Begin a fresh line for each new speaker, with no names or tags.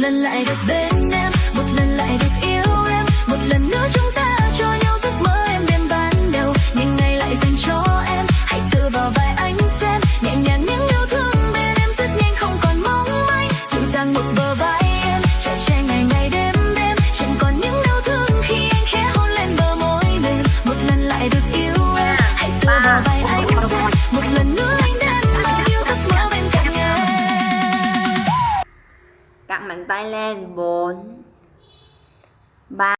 lần lại được bên em, một lần lại được yêu em, một lần nữa chúng ta cho nhau giấc mơ em đêm ban đầu. Nhưng ngày lại dành cho em, hãy tựa vào vai anh xem, nhẹ nhàng những yêu thương bên em rất nhanh không còn mong manh. Dịu dàng một bờ vai em, chở che ngày ngày đêm đêm, chẳng còn những đau thương khi anh khẽ hôn lên bờ môi mềm. Một lần lại được yêu em, hãy tựa vào vai anh xem, một lần nữa anh đem bao nhiêu giấc mơ bên cạnh em.
Căng bàn tay lên. 4 3